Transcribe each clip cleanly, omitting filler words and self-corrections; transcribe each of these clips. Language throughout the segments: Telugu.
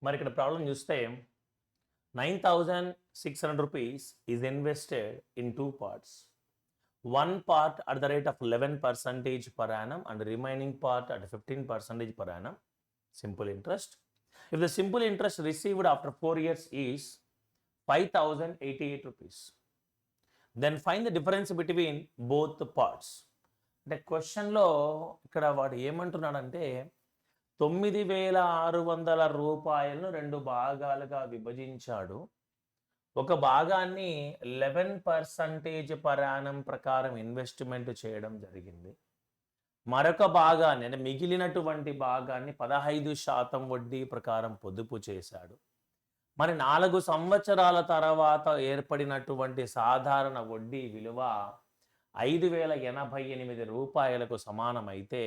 మరి ఇక్కడ ప్రాబ్లం చూస్తే 9,600 rupees is invested in two parts. One part at the rate of 11% per annum and the remaining part at 15% per annum. Simple interest. If the simple interest received after 4 years is 5,088 rupees, then find the difference between both the parts. అంటే క్వశ్చన్లో ఇక్కడ వాడు ఏమంటున్నాడంటే 9,600 రూపాయలను 2 భాగాలుగా విభజించాడు. ఒక భాగాన్ని 11% పర్ యానం ప్రకారం ఇన్వెస్ట్మెంట్ చేయడం జరిగింది. మరొక భాగాన్ని అంటే మిగిలినటువంటి భాగాన్ని 15% వడ్డీ ప్రకారం పొదుపు చేశాడు. మరి 4 సంవత్సరాల తర్వాత ఏర్పడినటువంటి సాధారణ వడ్డీ విలువ 5,088 రూపాయలకు సమానమైతే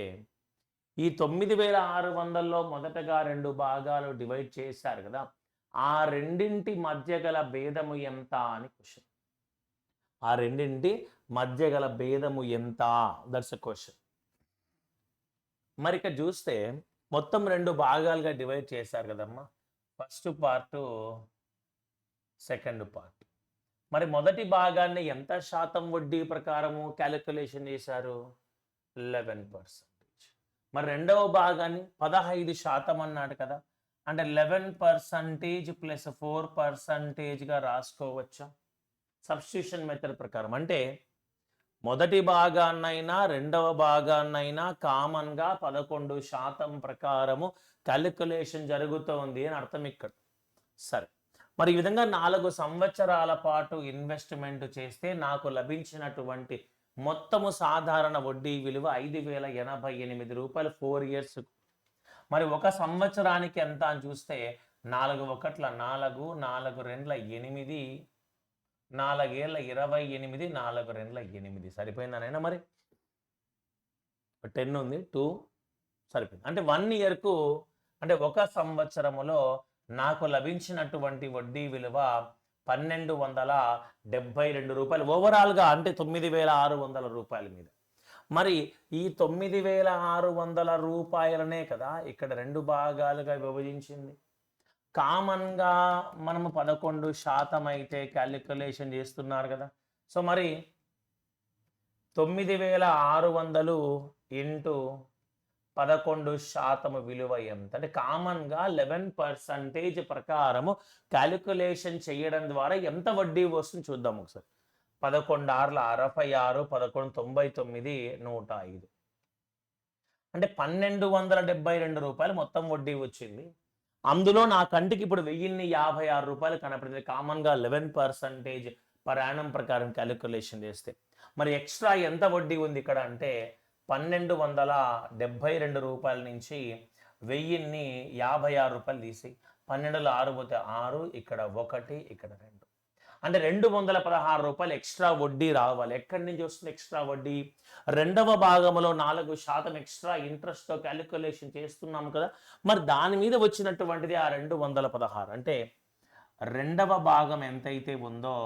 ఈ 9,600లో మొదటగా 2 భాగాలు డివైడ్ చేశారు కదా, ఆ రెండింటి మధ్య గల భేదము ఎంత అని క్వశ్చన్. ఆ రెండింటి మధ్య గల భేదము ఎంత, దట్స్ ఎ క్వశ్చన్. మరి ఇక్కడ చూస్తే మొత్తం 2 భాగాలుగా డివైడ్ చేశారు కదమ్మా, ఫస్ట్ పార్ట్ సెకండ్ పార్ట్. మరి మొదటి భాగాన్ని ఎంత శాతం వడ్డీ ప్రకారము క్యాలిక్యులేషన్ చేశారు? 11%. మరి రెండవ భాగాన్ని 15% అన్నాడు కదా, అంటే 11% ప్లస్ 4%గా రాసుకోవచ్చా సబ్స్టిట్యూషన్ మెథడ్ ప్రకారం? అంటే మొదటి భాగాన్నైనా రెండవ భాగాన్నైనా కామన్గా 11% ప్రకారము క్యాలిక్యులేషన్ జరుగుతోంది అని అర్థం ఇక్కడ. సరే, మరి ఈ విధంగా 4 సంవత్సరాల పాటు ఇన్వెస్ట్మెంట్ చేస్తే నాకు లభించినటువంటి మొత్తము సాధారణ వడ్డీ విలువ 5,088 రూపాయలు 4 ఇయర్స్. మరి ఒక సంవత్సరానికి ఎంత అని చూస్తే 4 1 4, 4 2 8, 4 ఏళ్ళ 28, 4 2 8 సరిపోయిందనైనా? మరి 10 ఉంది, 2 సరిపోయింది. అంటే 1 ఇయర్కు అంటే ఒక సంవత్సరములో నాకు లభించినటువంటి వడ్డీ విలువ 1,272 రూపాయలు ఓవరాల్గా, అంటే 9,600 రూపాయల మీద. మరి ఈ 9,600 రూపాయలనే కదా ఇక్కడ 2 భాగాలుగా విభజించింది. కామన్గా మనము 11% అయితే క్యాలిక్యులేషన్ చేస్తున్నారు కదా. సో మరి 9,600 ఇంటూ 11% విలువ ఎంత అంటే కామన్గా 11% ప్రకారము క్యాలిక్యులేషన్ చేయడం ద్వారా ఎంత వడ్డీ వస్తుంది చూద్దాం ఒకసారి. 11 6 66, 11 99, 105 అంటే 1,272 రూపాయలు మొత్తం వడ్డీ వచ్చింది. అందులో నా కంటికి ఇప్పుడు 1,056 రూపాయలు కనపడింది. కామన్గా 11% పర్ యానం ప్రకారం క్యాలిక్యులేషన్ చేస్తే మరి ఎక్స్ట్రా ఎంత వడ్డీ ఉంది ఇక్కడ అంటే 1,272 రూపాయల నుంచి 1,056 రూపాయలు తీసి 12లో 6 పోతే 6, ఇక్కడ 1, ఇక్కడ 2 అంటే 216 రూపాయలు ఎక్స్ట్రా వడ్డీ రావాలి. ఎక్కడి నుంచి వస్తుంది ఎక్స్ట్రా వడ్డీ? రెండవ భాగంలో 4% ఎక్స్ట్రా ఇంట్రెస్ట్తో క్యాలిక్యులేషన్ చేస్తున్నాము కదా, మరి దాని మీద వచ్చినటువంటిది ఆ 216. అంటే రెండవ భాగం ఎంతైతే ఉందో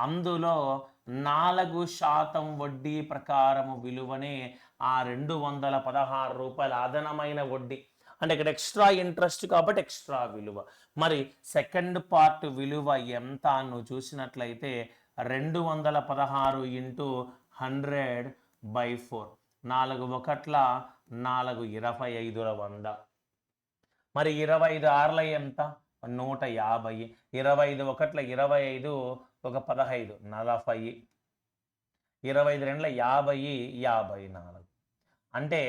అందులో 4% వడ్డీ ప్రకారము విలువనే ఆ 216 రూపాయల అదనమైన వడ్డీ. అంటే ఇక్కడ ఎక్స్ట్రా ఇంట్రెస్ట్ కాబట్టి ఎక్స్ట్రా విలువ. మరి సెకండ్ పార్ట్ విలువ ఎంత నువ్వు చూసినట్లయితే 216 ఇంటూ 100/4, 4 1 4, 25 100. మరి 25 6 ఎంత? 150. 25 1 25, 1 15, 40, 25 2 50, 54 అంటే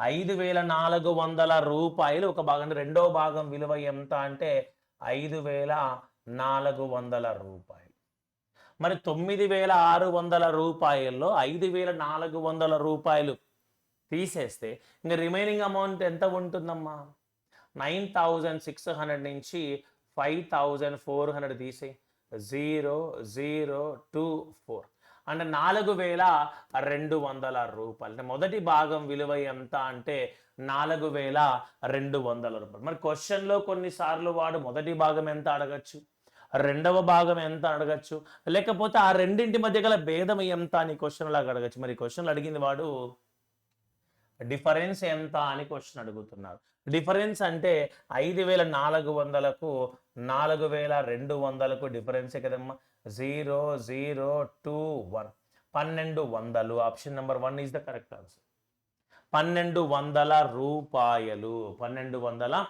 5,400 రూపాయలు ఒక భాగం. రెండో భాగం విలువ ఎంత అంటే 5,400 రూపాయలు. మరి 9,600 రూపాయల్లో 5,400 రూపాయలు తీసేస్తే ఇంకా రిమైనింగ్ అమౌంట్ ఎంత ఉంటుందమ్మా? 9,600 నుంచి 5,400 తీసే 0,024 అంటే 4,200 రూపాయలు. అంటే మొదటి భాగం విలువ ఎంత అంటే 4,200 రూపాయలు. మరి క్వశ్చన్లో కొన్నిసార్లు వాడు మొదటి భాగం ఎంత అడగచ్చు, రెండవ భాగం ఎంత అడగచ్చు, లేకపోతే ఆ రెండింటి మధ్య గల భేదం ఎంత అని క్వశ్చన్ లాగా అడగచ్చు. మరి క్వశ్చన్లు అడిగింది వాడు డిఫరెన్స్ ఎంత అని క్వశ్చన్ అడుగుతున్నారు. డిఫరెన్స్ అంటే 5,400కు 4,200కు డిఫరెన్సే కదమ్మా. 0 0 2 1 1200. Option number 1 is the correct answer. 1200 రూపాయలు. 1200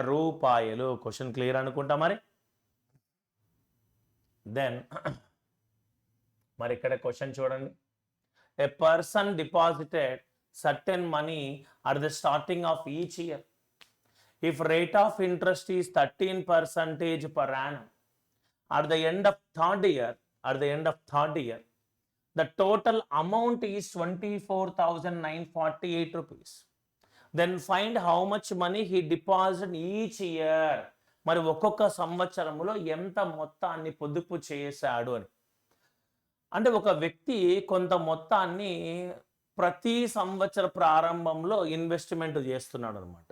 రూపాయలు. క్వశ్చన్ క్లియర్ అనుకుంటా మరి. దెన్ మరి ఇక్కడ క్వశ్చన్ చూడండి. A person deposited certain money at the starting of each year. If rate of interest is 13% per annum, at the end of third year, the total amount is 24,948 rupees. Then find how much money he deposited each year. మరి ఒక్కొక్క సంవత్సరంలో ఎంత మొత్తాన్ని పొదుపు చేశాడు అని. అంటే ఒక వ్యక్తి కొంత మొత్తాన్ని ప్రతి సంవత్సర ప్రారంభంలో ఇన్వెస్ట్మెంట్ చేస్తున్నాడు అనమాట.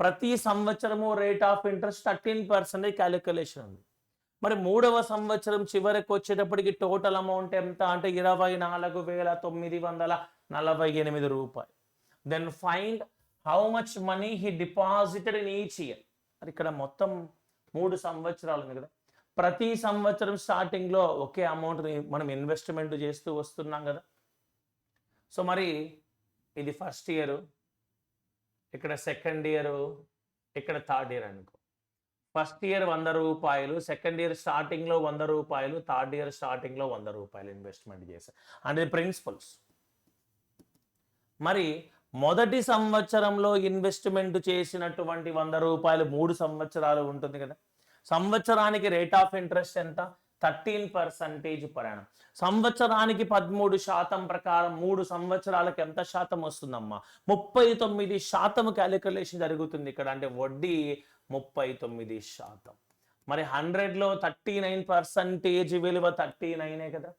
ప్రతి సంవత్సరము రేట్ ఆఫ్ ఇంట్రెస్ట్ 13% క్యాలిక్యులేషన్ ఉంది. మరి 3వ సంవత్సరం చివరికి వచ్చేటప్పటికి టోటల్ అమౌంట్ ఎంత అంటే 24,948 రూపాయలు. Then find how much money he deposited in each year. మరి ఇక్కడ మొత్తం 3 సంవత్సరాలు ఉంది కదా. ప్రతి సంవత్సరం స్టార్టింగ్లో ఒకే అమౌంట్ని మనం ఇన్వెస్ట్మెంట్ చేస్తూ వస్తున్నాం కదా. సో మరి ఇది ఫస్ట్ ఇయర్, ఇక్కడ సెకండ్ ఇయర్, ఇక్కడ థర్డ్ ఇయర్ అనుకో. ఫస్ట్ ఇయర్ 100 రూపాయలు, సెకండ్ ఇయర్ స్టార్టింగ్లో 100 రూపాయలు, థర్డ్ ఇయర్ స్టార్టింగ్లో 100 రూపాయలు ఇన్వెస్ట్మెంట్ చేశారు. అంటే ప్రిన్సిపల్స్. మరి మొదటి సంవత్సరంలో ఇన్వెస్ట్మెంట్ చేసినటువంటి 100 రూపాయలు 3 సంవత్సరాలు ఉంటుంది కదా. సంవత్సరానికి రేట్ ఆఫ్ ఇంట్రెస్ట్ ఎంత? 13% per annum. సంవత్సరానికి 13% ప్రకారం 3 సంవత్సరాలకు ఎంత శాతం వస్తుందమ్మా? 39% క్యాలిక్యులేషన్ జరుగుతుంది ఇక్కడ. అంటే వడ్డీ 39%. మరి 100లో 39% విలువ 39 కదా.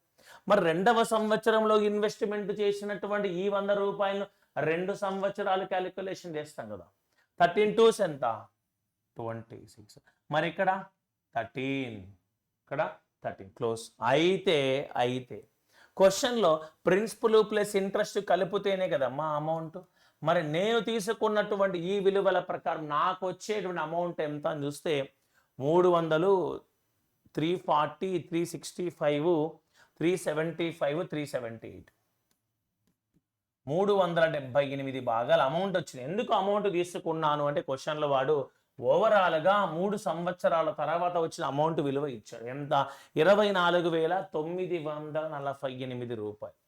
మరి 2వ సంవత్సరంలో ఇన్వెస్ట్మెంట్ చేసినటువంటి ఈ 100 రూపాయలు 2 సంవత్సరాలు క్యాలిక్యులేషన్ చేస్తాం కదా. 13 2s ఎంత? 26. మరి ఇక్కడ 13, ఇక్కడ 13. క్లోజ్. అయితే క్వశ్చన్లో ప్రిన్సిపల్ ప్లస్ ఇంట్రెస్ట్ కలిపితేనే కదమ్మా అమౌంట్. మరి నేను తీసుకున్నటువంటి ఈ విలువల ప్రకారం నాకు వచ్చేటువంటి అమౌంట్ ఎంత అని చూస్తే 300, 340, 365, 375, 378, 378 భాగాల అమౌంట్ వచ్చింది. ఎందుకు అమౌంట్ తీసుకున్నాను అంటే క్వశ్చన్లో వాడు ఓవరాల్గా 3 సంవత్సరాల తర్వాత వచ్చిన అమౌంట్ విలువ ఇచ్చాడు. ఎంత? 24,948 రూపాయలు.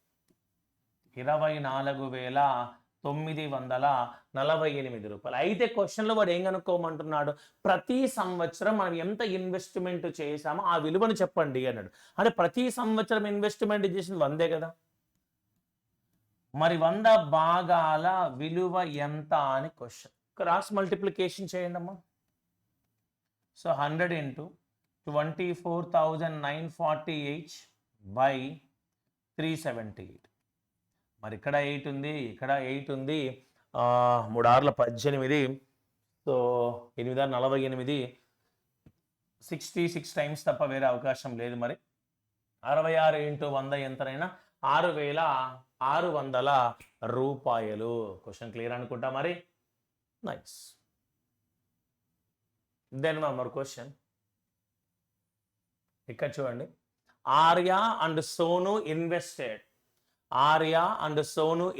24,948 రూపాయలు. అయితే క్వశ్చన్లో వాడు ఏం కనుక్కోమంటున్నాడు? ప్రతి సంవత్సరం మనం ఎంత ఇన్వెస్ట్మెంట్ చేసామో ఆ విలువను చెప్పండి అన్నాడు. అంటే ప్రతి సంవత్సరం ఇన్వెస్ట్మెంట్ చేసింది 100 కదా. మరి 100 భాగాల విలువ ఎంత అని క్వశ్చన్. క్రాస్ మల్టిప్లికేషన్ చేయండి అమ్మా. So 100 into 24,948 by 378. మరి ఇక్కడ 8 ఉంది, ఇక్కడ 8 ఉంది. 3 6 18. సో 8 48, 66 టైమ్స్ తప్ప వేరే అవకాశం లేదు. మరి 66 into 100 ఎంతనైనా 6,600 రూపాయలు. క్వశ్చన్ క్లియర్ అనుకుంటా మరి. Nice. Then one more question. ఇక్కడ చూడండి. Arya and Sonu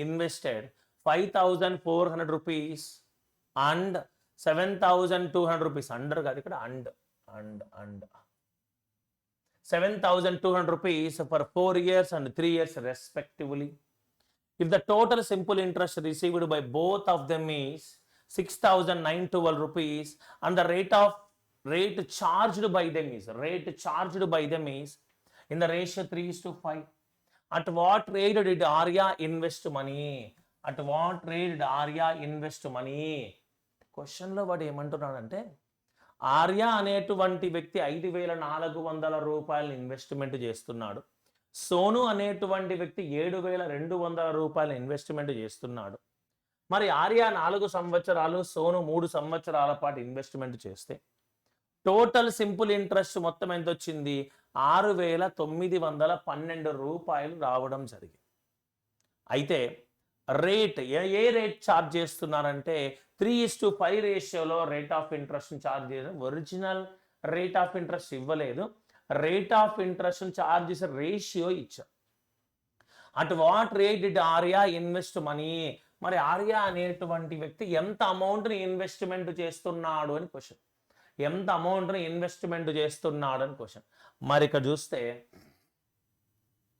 invested 5,400 rupees and 7,200 rupees. Under కాదు ఇక్కడ, and 7,200 rupees for 4 years and 3 years respectively. If the total simple interest received by both of them is 6,912 rupees and the rate charged by them is in the ratio 3:5. At what rate did Arya invest money? Question లో వాడు ఏమంటున్నాడంటే ఆర్య అనేటువంటి వ్యక్తి 5,400 రూపాయలు ఇన్వెస్ట్మెంట్ చేస్తున్నాడు. సోను అనేటువంటి వ్యక్తి 7,200 రూపాయలు ఇన్వెస్ట్మెంట్ చేస్తున్నాడు. మరి ఆర్య 4 సంవత్సరాలు, సోను 3 సంవత్సరాల పాటు ఇన్వెస్ట్మెంట్ చేస్తే టోటల్ సింపుల్ ఇంట్రెస్ట్ మొత్తం ఎంత వచ్చింది? 6,912 రూపాయలు రావడం జరిగింది. అయితే రేట్ ఏ రేట్ ఛార్జ్ చేస్తున్నారంటే 3:5 రేషియోలో రేట్ ఆఫ్ ఇంట్రెస్ట్ ఛార్జ్ చేయడం. ఒరిజినల్ రేట్ ఆఫ్ ఇంట్రెస్ట్ ఇవ్వలేదు, రేట్ ఆఫ్ ఇంట్రెస్ట్ ఛార్జ్ చేసే రేషియో ఇచ్చారు. At what rate did Arya invest money, మరి ఆర్యా అనేటువంటి వ్యక్తి ఎంత అమౌంట్ని ఇన్వెస్ట్మెంట్ చేస్తున్నాడు అని క్వశ్చన్. ఎంత అమౌంట్ని ఇన్వెస్ట్మెంట్ చేస్తున్నాడు అని క్వశ్చన్. మరి ఇక్కడ చూస్తే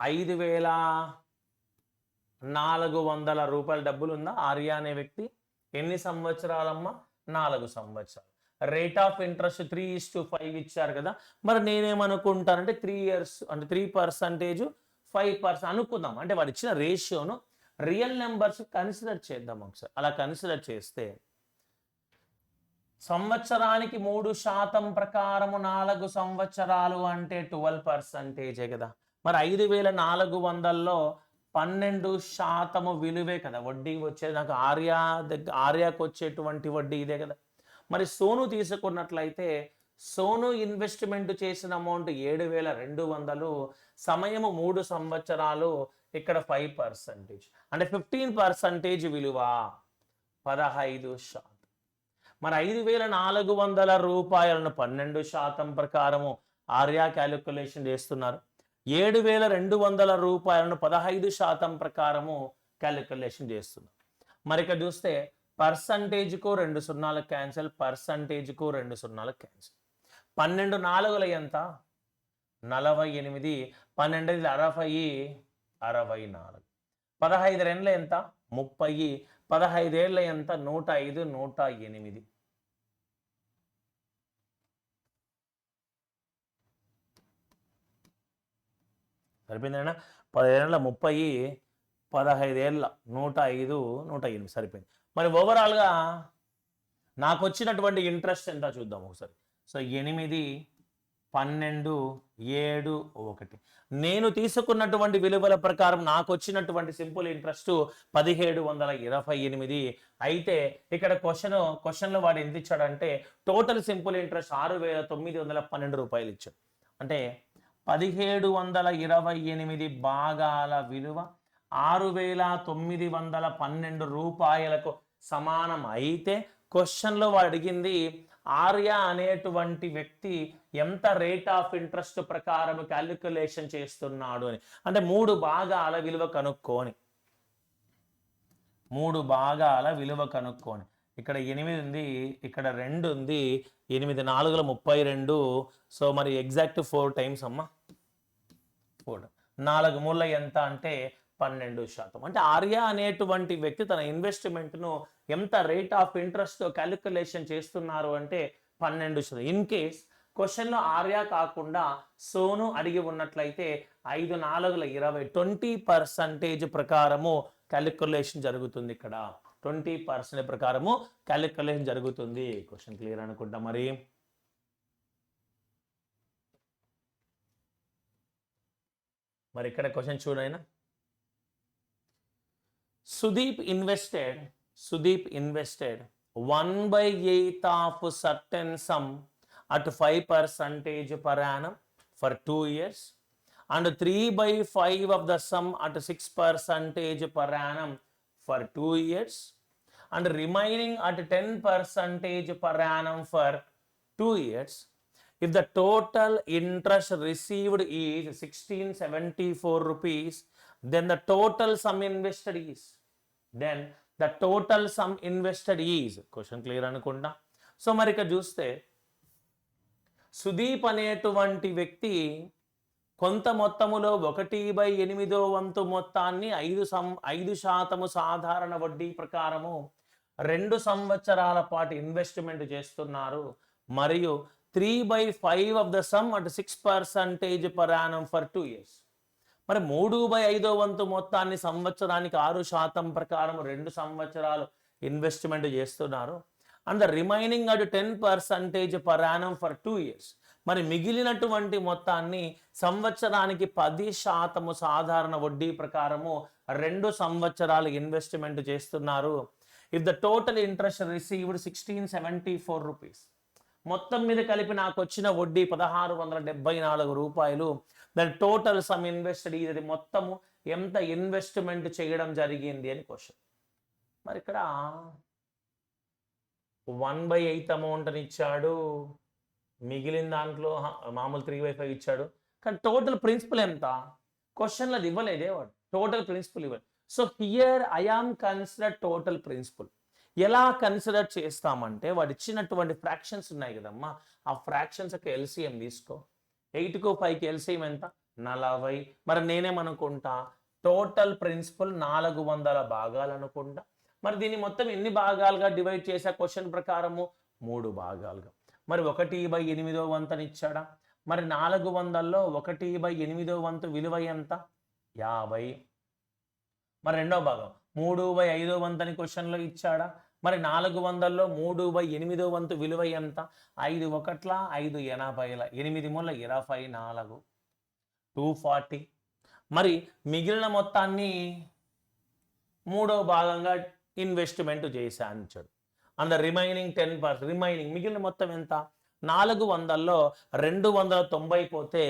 5,400 రూపాయల డబ్బులు ఉందా ఆర్యా అనే వ్యక్తి. ఎన్ని సంవత్సరాలమ్మా? 4 సంవత్సరాలు. రేట్ ఆఫ్ ఇంట్రెస్ట్ 3:5 ఇచ్చారు కదా. మరి నేనేమనుకుంటానంటే 3 years అంటే 3%, 5% అనుకుందాం. అంటే వాడు ఇచ్చిన రేషియోను రియల్ నెంబర్స్ కన్సిడర్ చేద్దాం ఒకసారి. అలా కన్సిడర్ చేస్తే సంవత్సరానికి 3% ప్రకారము 4 సంవత్సరాలు అంటే 12% కదా. మరి 5,400లో 12% విలువే కదా వడ్డీ వచ్చేది. నాకు ఆర్యాకు వచ్చేటువంటి వడ్డీ ఇదే కదా. మరి సోను తీసుకున్నట్లయితే సోను ఇన్వెస్ట్మెంట్ చేసిన అమౌంట్ 7,200, సమయము 3 సంవత్సరాలు, ఇక్కడ 5% అంటే 15% విలువ 15%. మరి 5,400 రూపాయలను 12% ప్రకారము ఆర్యా క్యాలిక్యులేషన్ చేస్తున్నారు. 7,200 రూపాయలను 15% ప్రకారము క్యాలిక్యులేషన్ చేస్తున్నారు. మరి ఇక్కడ చూస్తే పర్సంటేజ్కు 2 సున్నాలు క్యాన్సిల్, పర్సంటేజ్కు 2 సున్నాలు క్యాన్సిల్. 12 4 ఎంత? 48, 12 60, 64. 15 2 ఎంత? 30, 15 ఏళ్ళ ఎంత? 105, 108. సరిపోయిందేనా? 15 ఏళ్ళ 30, 15 ఏళ్ళ 105, 108 సరిపోయింది. మరి ఓవరాల్గా నాకు వచ్చినటువంటి ఇంట్రెస్ట్ ఎంత చూద్దాం ఒకసారి. సో 8, 12, 7, 1. నేను తీసుకున్నటువంటి విలువల ప్రకారం నాకు వచ్చినటువంటి సింపుల్ ఇంట్రెస్ట్ 1,728. అయితే ఇక్కడ క్వశ్చన్లో వాడు ఎంత ఇచ్చాడంటే టోటల్ సింపుల్ ఇంట్రెస్ట్ 6,912 రూపాయలు ఇచ్చాడు. అంటే 1,728 భాగాల విలువ 6,912 రూపాయలకు సమానం. అయితే క్వశ్చన్లో వాడు అడిగింది ఆర్యా అనేటువంటి వ్యక్తి ఎంత రేట్ ఆఫ్ ఇంట్రెస్ట్ ప్రకారం క్యాలిక్యులేషన్ చేస్తున్నాడు అని. అంటే 3 భాగాల విలువ కనుక్కొని, 3 భాగాల విలువ కనుక్కొని. ఇక్కడ 8 ఉంది, ఇక్కడ 2 ఉంది, 8 4 32. సో మరి ఎగ్జాక్ట్ 4 టైమ్స్ అమ్మా, 4 4 3 ఎంత అంటే 12%. అంటే ఆర్యా అనేటువంటి వ్యక్తి తన ఇన్వెస్ట్మెంట్ను ఎంత రేట్ ఆఫ్ ఇంట్రెస్ట్ క్యాలిక్యులేషన్ చేస్తున్నారు అంటే 12%. ఇన్ కేస్ క్వశ్చన్లో ఆర్యా కాకుండా సోను అడిగి ఉన్నట్లయితే 5 4 20, 20% ప్రకారము క్యాలిక్యులేషన్ జరుగుతుంది. ఇక్కడ 20% ప్రకారము క్యాలిక్యులేషన్ జరుగుతుంది. క్వశ్చన్ క్లియర్ అనుకుంటా. మరి ఇక్కడ question చూడైనా. Sudeep invested 1/8 of certain sum at 5% per annum for 2 years and 3/5 of the sum at 6% per annum for 2 years and remaining at 10% per annum for 2 years. If the total interest received is 1,674 rupees, then the total sum invested is. Question clear అనుకుంటా. సో మరి ఇక్కడ చూస్తే సుదీప్ అనేటువంటి వ్యక్తి కొంత మొత్తములో 1/8 వంతు మొత్తాన్ని 5% సాధారణ వడ్డీ ప్రకారము 2 సంవత్సరాల పాటు ఇన్వెస్ట్మెంట్ చేస్తున్నారు. మరియు 3/5 of the sum at 6% per annum for 2 years. మరి 3/5 వంతు మొత్తాన్ని సంవత్సరానికి 6% ప్రకారం 2 సంవత్సరాలు ఇన్వెస్ట్మెంట్ చేస్తున్నారు. And the remaining at 10% per annum for 2 years. మరి మిగిలినటువంటి మొత్తాన్ని సంవత్సరానికి 10% సాధారణ వడ్డీ ప్రకారము 2 సంవత్సరాలు ఇన్వెస్ట్మెంట్ చేస్తున్నారు. If the total interest received 1,674 rupees, మొత్తం మీద కలిపి నాకు వచ్చిన వడ్డీ 1,674 రూపాయలు. దాని టోటల్ సమ్ ఇన్వెస్టెడ్, ఇది మొత్తము ఎంత ఇన్వెస్ట్మెంట్ చేయడం జరిగింది అని క్వశ్చన్. మరి ఇక్కడ 1/8 అమౌంట్ అని ఇచ్చాడు, మిగిలిన దాంట్లో మామూలు 3/5 ఇచ్చాడు, కానీ టోటల్ ప్రిన్సిపల్ ఎంత క్వశ్చన్లో అది ఇవ్వలేదే వాడు, టోటల్ ప్రిన్సిపల్ ఇవ్వాలి. So here I am consider total principal. ఎలా కన్సిడర్ చేస్తామంటే వాడు ఇచ్చినటువంటి ఫ్రాక్షన్స్ ఉన్నాయి కదమ్మా, ఆ ఫ్రాక్షన్స్ యొక్క ఎల్సిఎం తీసుకో. 8కు 5కి ఎల్సిఎం ఎంత 40. మరి నేనేమనుకుంటా టోటల్ ప్రిన్సిపల్ 400 భాగాలు అనుకుంటా. మరి దీన్ని మొత్తం ఎన్ని భాగాలుగా డివైడ్ చేసా క్వశ్చన్ ప్రకారము 3 భాగాలుగా. మరి 1/8 వంతు అని ఇచ్చాడా, మరి 400లో 1/8 వంతు విలువ ఎంత 50. మరి రెండో భాగం 3/5 వంతు అని క్వశ్చన్లో ఇచ్చాడా, మరి 400లో 3/8 వంతు విలువ ఎంత 5 1ల 5 80ల 8 మూల 24 240. మరి మిగిలిన మొత్తాన్ని మూడో భాగంగా ఇన్వెస్ట్మెంట్ చేశా అనిచ్చాడు. అండ్ రిమైనింగ్ 10%, రిమైనింగ్ మిగిలిన మొత్తం ఎంత 400లో 290 పోతే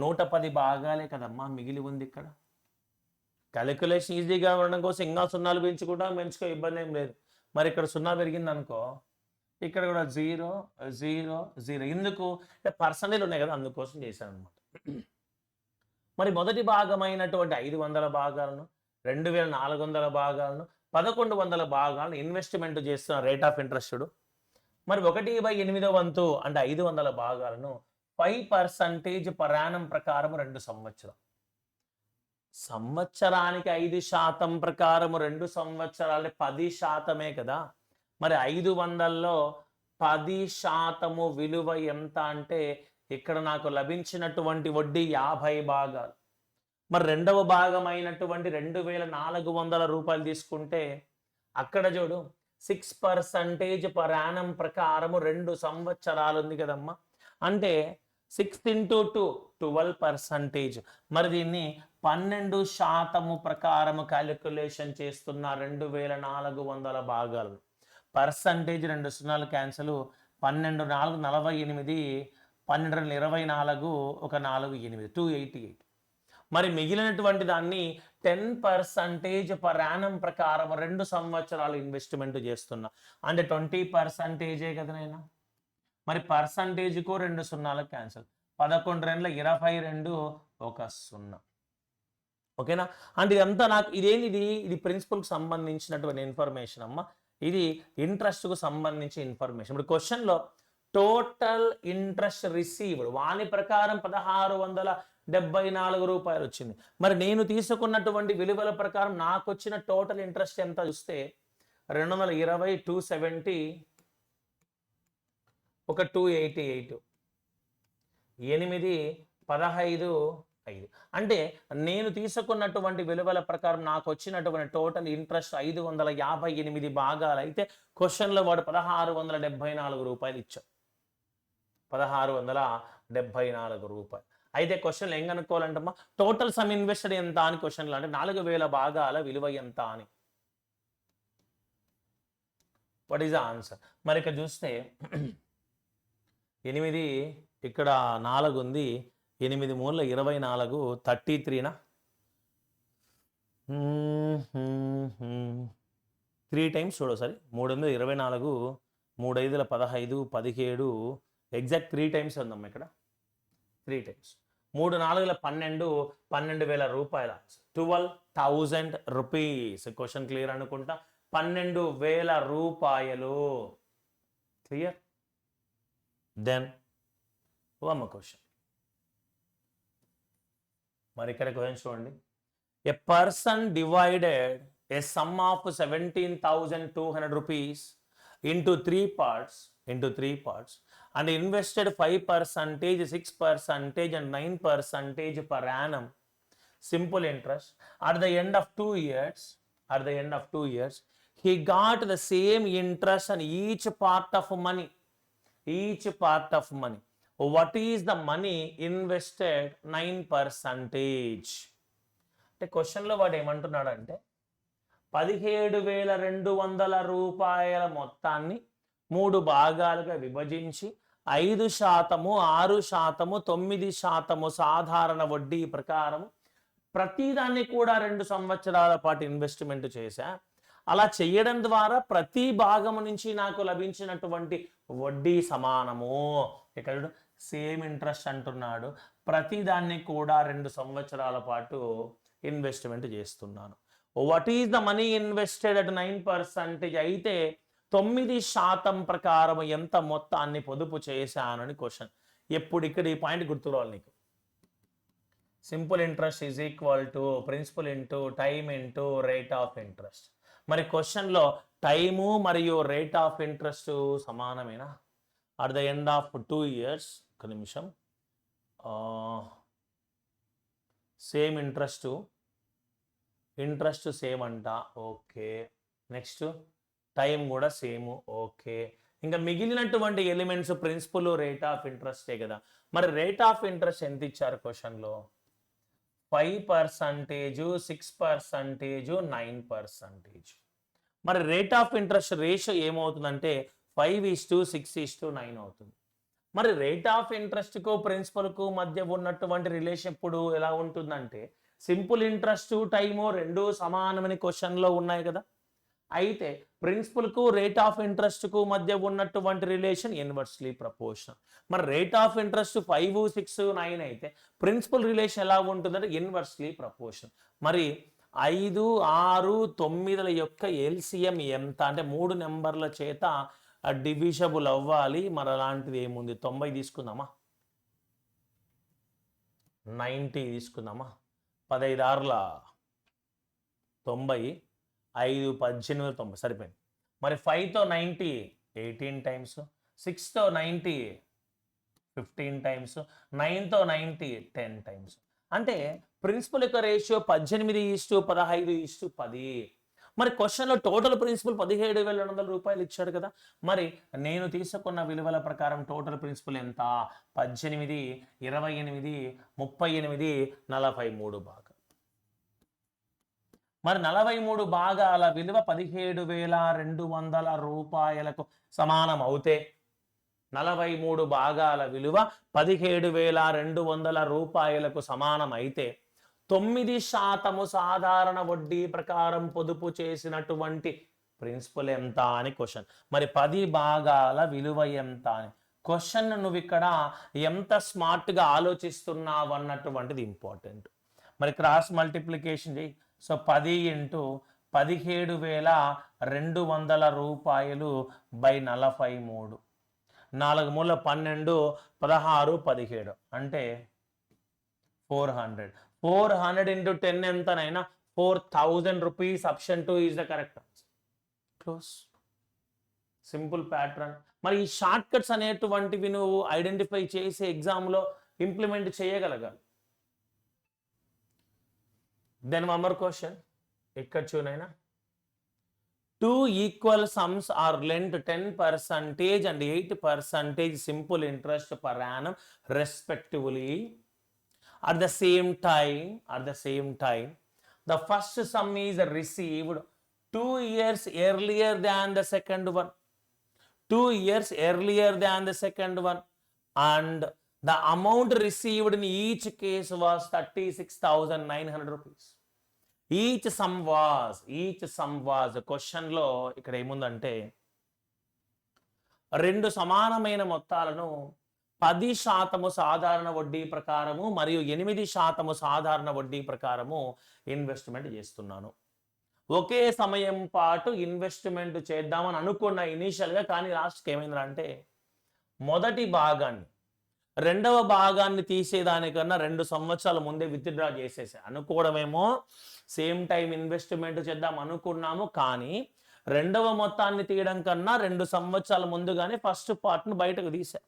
110 భాగాలే కదమ్మా మిగిలి ఉంది. ఇక్కడ క్యాలిక్యులేషన్ ఈజీగా ఉండడం కోసం ఇంకా సున్నాలు పెంచుకో, ఇబ్బంది ఏం లేదు. మరి ఇక్కడ 0 పెరిగింది అనుకో, ఇక్కడ కూడా 0 0 0. ఎందుకు పర్సంటేజ్ ఉన్నాయి కదా, అందుకోసం చేశాను అనమాట. మరి మొదటి భాగమైనటువంటి 500 భాగాలను, 2400 భాగాలను, 1100 భాగాలను ఇన్వెస్ట్మెంట్ చేస్తున్న రేట్ ఆఫ్ ఇంట్రెస్ట్. మరి 1/8 వంతు అంటే 500 భాగాలను 5% పర్ యానం ప్రకారం 2 సంవత్సరాలు. సంవత్సరానికి 5% ప్రకారం 2 సంవత్సరాలు 10% కదా. మరి 500లో 10% విలువ ఎంత అంటే ఇక్కడ నాకు లభించినటువంటి వడ్డీ 50 భాగాలు. మరి రెండవ భాగమైనటువంటి 2400 రూపాయలు తీసుకుంటే అక్కడ చూడు 6% పర్ యానం ప్రకారం 2 సంవత్సరాలు ఉంది కదమ్మా. అంటే 6 × 2 12%. మరి దీన్ని 12% ప్రకారం క్యాలిక్యులేషన్ చేస్తున్న 2400 భాగాలు. పర్సంటేజ్ 2 సున్నాలు క్యాన్సల్, 12 4 48, 12 24 1 4 8 288. మరి మిగిలినటువంటి దాన్ని 10% పర్ యానం ప్రకారం 2 సంవత్సరాలు ఇన్వెస్ట్మెంట్ చేస్తున్నా. అంటే 20% కదా నైనా. మరి పర్సంటేజ్కు 2 సున్నాలు క్యాన్సల్, 11 22 1 0. ఓకేనా. అంటే ఇదంతా నాకు ఇది ప్రిన్సిపల్కి సంబంధించినటువంటి ఇన్ఫర్మేషన్ అమ్మ. ఇది ఇంట్రెస్ట్కు సంబంధించిన ఇన్ఫర్మేషన్. ఇప్పుడు క్వశ్చన్లో టోటల్ ఇంట్రెస్ట్ రిసీవ్డ్ వాని ప్రకారం 1674 రూపాయలు వచ్చింది. మరి నేను తీసుకున్నటువంటి విలువల ప్రకారం నాకు వచ్చిన టోటల్ ఇంట్రెస్ట్ ఎంత చూస్తే 220 270 288 8 15 5. అంటే నేను తీసుకున్నటువంటి విలువల ప్రకారం నాకు వచ్చినటువంటి టోటల్ ఇంట్రెస్ట్ 558 భాగాలు అయితే క్వశ్చన్లో వాడు 1674 రూపాయలు ఇచ్చాడు. 1674 రూపాయలు అయితే క్వశ్చన్లో ఏం కనుక్కోవాలంటమ్మా టోటల్ సమ్ ఇన్వెస్టెడ్ ఎంత అని క్వశ్చన్లో, అంటే 4000 భాగాల విలువ ఎంత అని. What is the answer? మరి ఇక్కడ చూస్తే 8 ఇక్కడ 4 ఉంది, 8 మూల 24 33నా 3 టైమ్స్ చూడు ఒకసారి. 3 24 3 5 15 17 ఎగ్జాక్ట్ 3 టైమ్స్ ఉందమ్మా ఇక్కడ. 3 టైమ్స్ 3 4 12 12,000 రూపాయల 12,000 రూపీస్. క్వశ్చన్ క్లియర్ అనుకుంటా. 12,000 రూపాయలు. Clear. Then one more question. మరి ఇక్కడ క్వశ్చన్ చూడండి. A person divided a sum of 17,200 rupees into 3 parts and invested 5%, 6% and 9% per annum simple interest. At the end of 2 years he got the same interest on each part of money. What is the money invested 9%? అంటే క్వశ్చన్లో వాడు ఏమంటున్నాడంటే 17,200 రూపాయల మొత్తాన్ని 3 భాగాలుగా విభజించి 5%, 6%, 9% సాధారణ వడ్డీ ప్రకారం ప్రతిదాన్ని కూడా 2 సంవత్సరాల పాటు ఇన్వెస్ట్మెంట్ చేశా. అలా చేయడం ద్వారా ప్రతి భాగము నుంచి నాకు లభించినటువంటి వడ్డీ సమానము. ఇక్కడ సేమ్ ఇంట్రెస్ట్ అంటున్నాడు. ప్రతి దాన్ని కూడా 2 సంవత్సరాల పాటు ఇన్వెస్ట్మెంట్ చేస్తున్నాను. What is the money invested at 9% అయితే 9% ప్రకారం ఎంత మొత్తాన్ని పొదుపు చేశానని క్వశ్చన్. ఎప్పుడు ఇక్కడ ఈ పాయింట్ గుర్తురావాలి నీకు. Simple interest is equal to principal into time into rate of interest. మరి క్వశ్చన్లో టైము మరియు రేట్ ఆఫ్ ఇంట్రెస్ట్ సమానమేనా? At the end of 2 years, ఒక నిమిషం, సేమ్ ఇంట్రెస్ట్ సేమ్ అంట. ఓకే, నెక్స్ట్ టైం కూడా సేమ్. ఓకే, ఇంకా మిగిలినటువంటి ఎలిమెంట్స్ ప్రిన్సిపల్ రేట్ ఆఫ్ ఇంట్రెస్టే కదా. మరి రేట్ ఆఫ్ ఇంట్రెస్ట్ ఎంత ఇచ్చారు క్వశ్చన్లో? 5%, 6%, 9%. మరి రేట్ ఆఫ్ ఇంట్రెస్ట్ రేషియో ఏమవుతుందంటే 5:6:9 అవుతుంది. మరి రేట్ ఆఫ్ ఇంట్రెస్ట్కు ప్రిన్సిపల్కు మధ్య ఉన్నటువంటి రిలేషన్ ఇప్పుడు ఎలా ఉంటుందంటే సింపుల్ ఇంట్రెస్ట్ టైము 2 సమానమని క్వశ్చన్లో ఉన్నాయి కదా. అయితే ప్రిన్సిపల్కు రేట్ ఆఫ్ ఇంట్రెస్ట్కు మధ్య ఉన్నటువంటి రిలేషన్ ఇన్వర్స్లీ ప్రపోర్షనల్. మరి రేట్ ఆఫ్ ఇంట్రెస్ట్ 5, 6, 9 అయితే ప్రిన్సిపల్ రిలేషన్ ఎలా ఉంటుందంటే ఇన్వర్స్లీ ప్రపోర్షనల్. మరి 5, 6, 9ల యొక్క ఎల్సిఎం ఎంత అంటే 3 నెంబర్ల చేత డివిజబుల్ అవ్వాలి. మరి అలాంటిది ఏముంది? 90 తీసుకుందామా, 90 తీసుకుందామా. 15 6ల 90, 5 18 90 సరిపోయింది. మరి 5తో 90 18 టైమ్స్, 6తో 90 15 టైమ్స్, 9తో 90 10 టైమ్స్. అంటే ప్రిన్సిపల్ యొక్క రేషియో 18:15:10. మరి క్వశ్చన్లో టోటల్ ప్రిన్సిపల్ 17,200 రూపాయలు ఇచ్చాడు కదా. మరి నేను తీసుకున్న విలువల ప్రకారం టోటల్ ప్రిన్సిపల్ ఎంత? 18, 28, 38, 43 భాగాలు. మరి 43 భాగాల విలువ 17,200 రూపాయలకు సమానం అవుతే 43 భాగాల విలువ 17,200 రూపాయలకు సమానం అయితే 9% సాధారణ వడ్డీ ప్రకారం పొదుపు చేసినటువంటి ప్రిన్సిపల్ ఎంత అని క్వశ్చన్. మరి 10 భాగాల విలువ ఎంత అని క్వశ్చన్. నువ్వు ఇక్కడ ఎంత స్మార్ట్గా ఆలోచిస్తున్నావు అన్నటువంటిది ఇంపార్టెంట్. మరి క్రాస్ మల్టిప్లికేషన్ చేయి. సో 10 × 17,200 రూపాయలు బై 43, 4 మూల 12, 16, 17 అంటే 400. 400 × 10 ఎంతనైనా 4,000 rupees. Option 2 is the correct answer. Close. Simple pattern. మరి ఈ షార్ట్ కట్స్ అనేటువంటివి నువ్వు ఐడెంటిఫై చేసి ఎగ్జామ్లో ఇంప్లిమెంట్ చేయగలగాలి. Then one more question. ఇక్కడ చూనైనా 2 equal sums are lent 10% and 8% simple interest per annum respectively. At the same time, the first sum is received 2 years earlier than the second one. 2 years earlier than the second one, and the amount received in each case was 36,900 rupees. Each sum was question లో ఇక్కడ ఏముందంటే 2 సమానమైన మొత్తాలను 10% సాధారణ వడ్డీ ప్రకారము మరియు 8% సాధారణ వడ్డీ ప్రకారము ఇన్వెస్ట్మెంట్ చేస్తున్నాను. ఒకే సమయం పాటు ఇన్వెస్ట్మెంట్ చేద్దామని అనుకున్న ఇనీషియల్గా, కానీ లాస్ట్కి ఏమైందంటే మొదటి భాగాన్ని రెండవ భాగాన్ని తీసేదానికన్నా 2 సంవత్సరాల ముందే విత్డ్రా చేసేసా. అనుకోవడమేమో సేమ్ టైం ఇన్వెస్ట్మెంట్ చేద్దాం అనుకున్నాము, కానీ రెండవ మొత్తాన్ని తీయడం కన్నా 2 సంవత్సరాల ముందుగానే ఫస్ట్ పార్ట్ను బయటకు తీసా.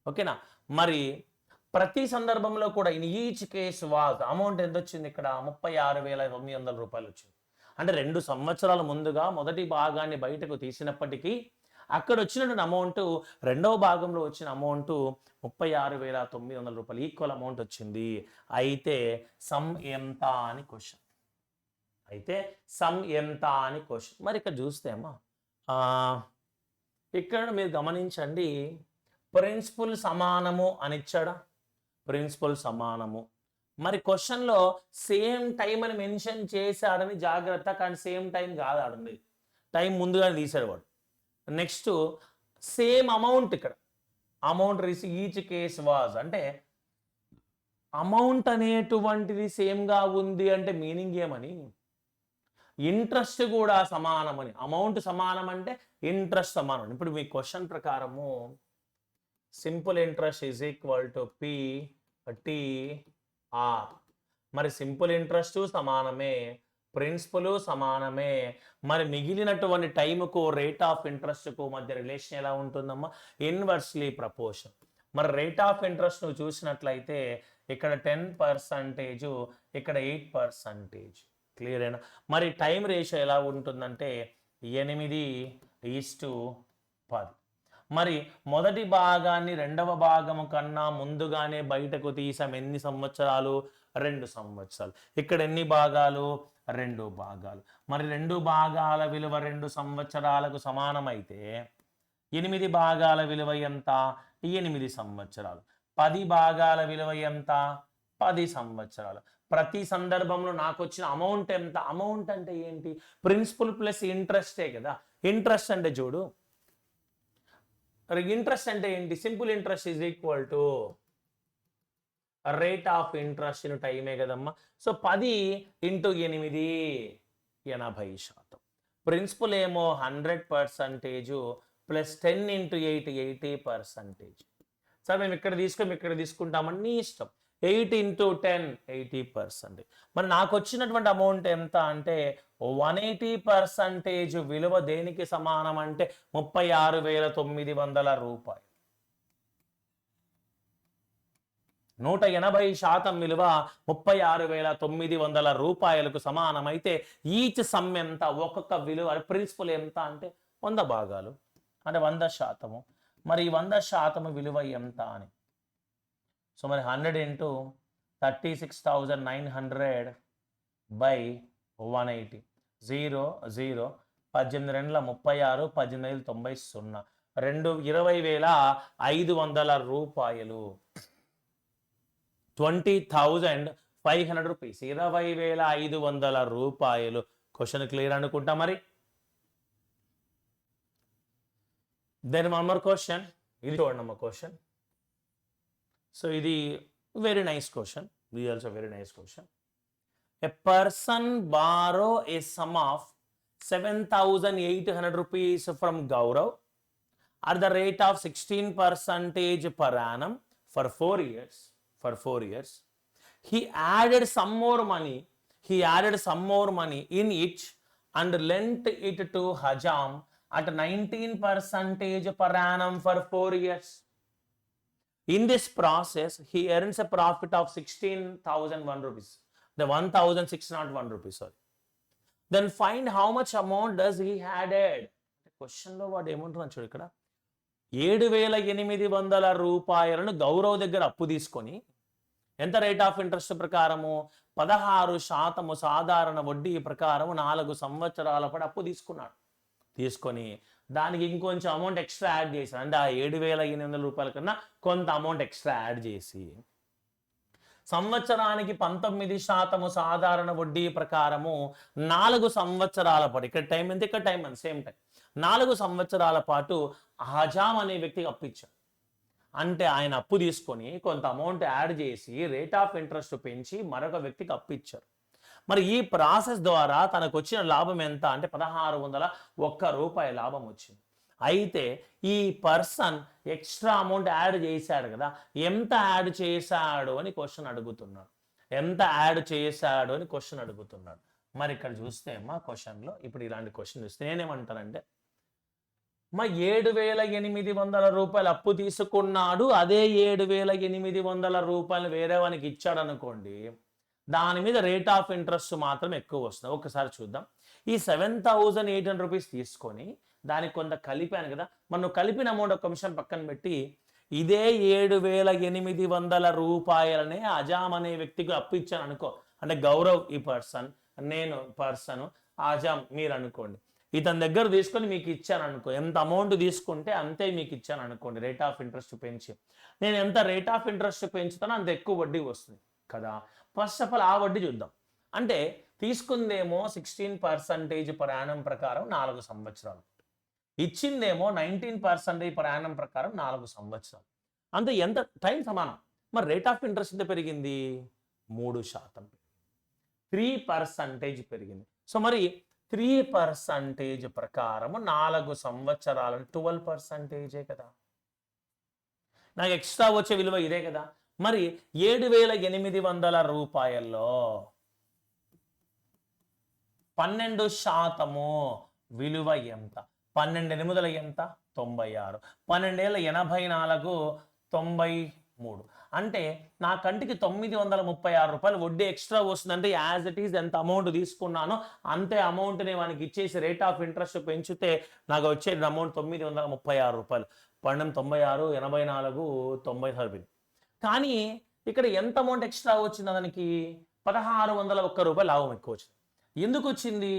ఓకేనా. మరి ప్రతి సందర్భంలో కూడా in each case was amount ఎంత వచ్చింది? ఇక్కడ 36,900 రూపాయలు వచ్చింది. అంటే 2 సంవత్సరాల ముందుగా మొదటి భాగాన్ని బయటకు తీసినప్పటికీ అక్కడ వచ్చినటువంటి అమౌంట్ రెండవ భాగంలో వచ్చిన అమౌంట్ 36,900 రూపాయలు ఈక్వల్ అమౌంట్ వచ్చింది. అయితే సమ్ ఎంత అని క్వశ్చన్. మరి ఇక్కడ చూస్తే అమ్మా ఇక్కడ మీరు గమనించండి, ప్రిన్సిపల్ సమానము అని ఇచ్చాడా? ప్రిన్సిపల్ సమానము మరి క్వశ్చన్లో సేమ్ టైం అని మెన్షన్ చేశాడని జాగ్రత్త, కానీ సేమ్ టైం కాదు ఆడండి, టైం ముందుగానే తీశాడు వాడు. నెక్స్ట్ సేమ్ అమౌంట్, ఇక్కడ amount receive each case was అంటే అమౌంట్ అనేటువంటిది సేమ్గా ఉంది అంటే మీనింగ్ ఏమని, ఇంట్రెస్ట్ కూడా సమానమని. అమౌంట్ సమానం అంటే ఇంట్రెస్ట్ సమానం. ఇప్పుడు మీ క్వశ్చన్ ప్రకారము simple interest is equal to PTR. మరి సింపుల్ ఇంట్రెస్ట్ సమానమే, ప్రిన్సిపల్ సమానమే. మరి మిగిలినటువంటి టైంకు రేట్ ఆఫ్ ఇంట్రెస్ట్కు మధ్య రిలేషన్ ఎలా ఉంటుందమ్మా? Inversely proportion. మరి రేట్ ఆఫ్ ఇంట్రెస్ట్ నువ్వు చూసినట్లయితే ఇక్కడ 10%, ఇక్కడ 8%. క్లియర్ అయినా? మరి టైం రేషియో ఎలా ఉంటుందంటే 8:10. మరి మొదటి భాగాన్ని రెండవ భాగము కన్నా ముందుగానే బయటకు తీసాం. ఎన్ని సంవత్సరాలు? 2 సంవత్సరాలు. ఇక్కడ ఎన్ని భాగాలు? 2 భాగాలు. మరి 2 భాగాల విలువ 2 సంవత్సరాలకు సమానమైతే 8 భాగాల విలువ ఎంత? 8 సంవత్సరాలు. 10 భాగాల విలువ ఎంత? 10 సంవత్సరాలు. ప్రతి సందర్భంలో నాకు వచ్చిన అమౌంట్ ఎంత? అమౌంట్ అంటే ఏంటి? ప్రిన్సిపల్ ప్లస్ ఇంట్రెస్టే కదా. ఇంట్రెస్ట్ అంటే చూడు, ఇంట్రెస్ట్ అంటే ఏంటి? Simple interest is equal to rate of interest in టైమే కదమ్మా. సో 10 × 8 80%. ప్రిన్సిపల్ ఏమో 100% ప్లస్ 10 × 8 80%. సార్ మేము ఇక్కడ తీసుకుంటామని నీ ఇష్టం. 8 × 10 80%. మరి నాకు వచ్చినటువంటి అమౌంట్ ఎంత అంటే 180% విలువ దేనికి సమానం అంటే 36,900 రూపాయలు. 180% విలువ 36,900 రూపాయలకు సమానమైతే ఈచ్ సమ్ ఎంత? ఒక్కొక్క విలువ ప్రిన్సిపల్ ఎంత అంటే 100 భాగాలు అంటే 100%. మరి 100% విలువ ఎంత అని? సో మరి 100 × 36,900 బై 180. 0 0 18 2 36 18 90 20,500 రూపాయలు. 20,500 రూపీస్. 20,500 రూపాయలు. క్వశ్చన్ క్లియర్ అనుకుంటా మరి. Then one more question. ఇది చూడండి క్వశ్చన్. సో ఇది వెరీ నైస్ క్వశ్చన్. ఇది also very nice question. A person borrow a sum of 7,800 rupees from Gaurav at the rate of 16% per annum for 4 years. He added some more money in it and lent it to Hajam at 19% per annum for 4 years. In this process, he earns a profit of 16,001 rupees. The 1,601 rupees, sorry. Then find how much amount does he added. Question లో వాడు ఏమంటున్నాడు చూడు, ఇక్కడ 7,800 రూపాయలను గౌరవ్ దగ్గర అప్పు తీసుకొని ఎంత రేట్ ఆఫ్ ఇంట్రెస్ట్ ప్రకారము 16% సాధారణ వడ్డీ ప్రకారం 4 సంవత్సరాల పాటు అప్పు తీసుకొని దానికి ఇంకొంచెం అమౌంట్ ఎక్స్ట్రా యాడ్ చేశాడు. అంటే ఆ 7,800 రూపాయల కన్నా కొంత అమౌంట్ ఎక్స్ట్రా యాడ్ చేసి సంవత్సరానికి 19% సాధారణ వడ్డీ ప్రకారము 4 సంవత్సరాల పాటు, ఇక్కడ టైం ఎంత, ఇక్కడ టైం ఎంత, సేమ్ టైం, 4 సంవత్సరాల పాటు హజామ్ అనే వ్యక్తికి అప్పిచ్చాడు. అంటే ఆయన అప్పు తీసుకొని కొంత అమౌంట్ యాడ్ చేసి రేట్ ఆఫ్ ఇంట్రెస్ట్ పెంచి మరొక వ్యక్తికి అప్పిచ్చారు. మరి ఈ ప్రాసెస్ ద్వారా తనకు వచ్చిన లాభం ఎంత అంటే 1,601 రూపాయి లాభం వచ్చింది. అయితే ఈ పర్సన్ ఎక్స్ట్రా అమౌంట్ యాడ్ చేశాడు కదా, ఎంత యాడ్ చేశాడు అని క్వశ్చన్ అడుగుతున్నాడు. మరి ఇక్కడ చూస్తే మా క్వశ్చన్లో ఇప్పుడు ఇలాంటి క్వశ్చన్ చూస్తే నేనేమంటానంటే, మా 7,800 రూపాయలు అప్పు తీసుకున్నాడు, అదే 7,800 రూపాయలు వేరే వానికి ఇచ్చాడు అనుకోండి, దాని మీద రేట్ ఆఫ్ ఇంట్రెస్ట్ మాత్రం ఎక్కువ వస్తుంది. ఒకసారి చూద్దాం. ఈ 7,800 రూపీస్ తీసుకొని దానికి కొంత కలిపాను కదా, మనం కలిపిన అమౌంట్ ఒక నిమిషం పక్కన పెట్టి ఇదే 7,800 రూపాయలనే అజామ్ అనే వ్యక్తికి అప్పు ఇచ్చాను అనుకో. అంటే గౌరవ్ ఈ పర్సన్, నేను పర్సన్, అజామ్ మీరు అనుకోండి. ఇతని దగ్గర తీసుకొని మీకు ఇచ్చాను అనుకో, ఎంత అమౌంట్ తీసుకుంటే అంతే మీకు ఇచ్చాను అనుకోండి రేట్ ఆఫ్ ఇంట్రెస్ట్ పెంచి. నేను ఎంత రేట్ ఆఫ్ ఇంట్రెస్ట్ పెంచుతానో అంత ఎక్కువ వడ్డీ వస్తుంది కదా. ఫస్ట్ ఆఫ్ ఆల్ ఆ వడ్డీ చూద్దాం. అంటే తీసుకుందేమో 16% పర్ యానం ప్రకారం 4 సంవత్సరాలు, ఇచ్చిందేమో 19% పర్ యానం ప్రకారం 4 సంవత్సరాలు. అంటే ఎంత టైం సమానం. మరి రేట్ ఆఫ్ ఇంట్రెస్ట్ ఎంత పెరిగింది? 3%, 3% పెరిగింది. సో మరి 3% ప్రకారం 4 సంవత్సరాలను 12% కదా. నాకు ఎక్స్ట్రా వచ్చే విలువ ఇదే కదా. మరి 7,800 రూపాయల్లో 12% విలువ ఎంత? 12/8 ఎంత? 96. 12,84 93. అంటే నా కంటికి 936 రూపాయలు వడ్డీ ఎక్స్ట్రా వస్తుందంటే యాజ్ ఇట్ ఈజ్ ఎంత అమౌంట్ తీసుకున్నానో అంతే అమౌంట్ని మనకి ఇచ్చేసి రేట్ ఆఫ్ ఇంట్రెస్ట్ పెంచితే నాకు వచ్చే అమౌంట్ 936 రూపాయలు. 1296, 84, 90 కానీ ఇక్కడ ఎంత అమౌంట్ ఎక్స్ట్రా వచ్చింది? దానికి 1,601 రూపాయలు లాభం ఎక్కువ వచ్చింది. ఎందుకు వచ్చింది?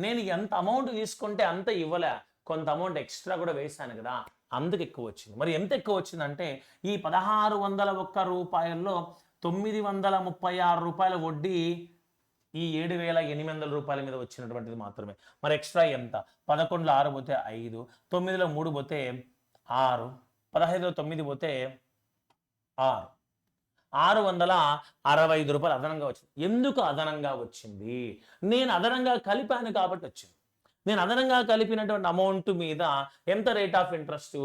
నేను ఎంత అమౌంట్ తీసుకుంటే అంత ఇవ్వలే, కొంత అమౌంట్ ఎక్స్ట్రా కూడా వేశాను కదా, అందుకు ఎక్కువ వచ్చింది. మరి ఎంత ఎక్కువ వచ్చిందంటే ఈ 1,601 రూపాయల్లో 936 రూపాయల వడ్డీ ఈ 7,800 రూపాయల మీద వచ్చినటువంటిది మాత్రమే. మరి ఎక్స్ట్రా ఎంత? 11లో 6 పోతే 5, 9లో 3 పోతే 6, 15లో 9 పోతే 6, 665 రూపాయలు అదనంగా వచ్చింది. ఎందుకు అదనంగా వచ్చింది? నేను అదనంగా కలిపాను కాబట్టి వచ్చింది. నేను అదనంగా కలిపినటువంటి అమౌంట్ మీద ఎంత రేట్ ఆఫ్ ఇంట్రెస్ట్?